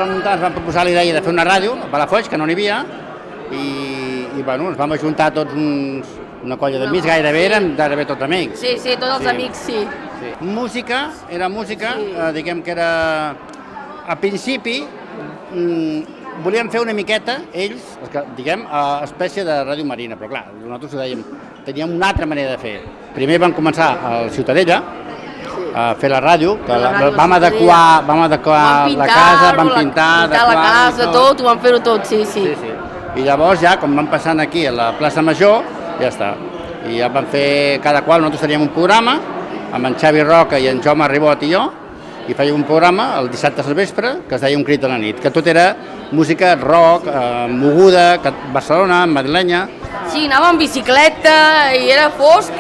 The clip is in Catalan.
ens van proposar la idea de fer una ràdio a Palafolls, que no n'hi havia, i bueno, ens vam ajuntar tots una colla d'amics, gairebé érem tots amics. Sí, tots els amics, sí. Música, diguem que era... Al principi volíem fer una miqueta, ells, diguem, espècie de ràdio marina, però clar, nosaltres ho dèiem, teníem una altra manera de fer. Primer vam començar a Ciutadella, a fer la ràdio, que vam adequar la casa, vam pintar la casa, tot, ho vam fer-ho tot, sí. I llavors ja, com vam passant aquí a la plaça Major, ja està. I ja vam fer, cada qual, nosaltres teníem un programa, amb en Xavi Roca i en Jaume Ribot i jo, i fèiem un programa el dissabte al vespre que es deia Un crit a la nit, que tot era música rock, moguda, Barcelona, madrilenya. Sí, anàvem en bicicleta i era fosc.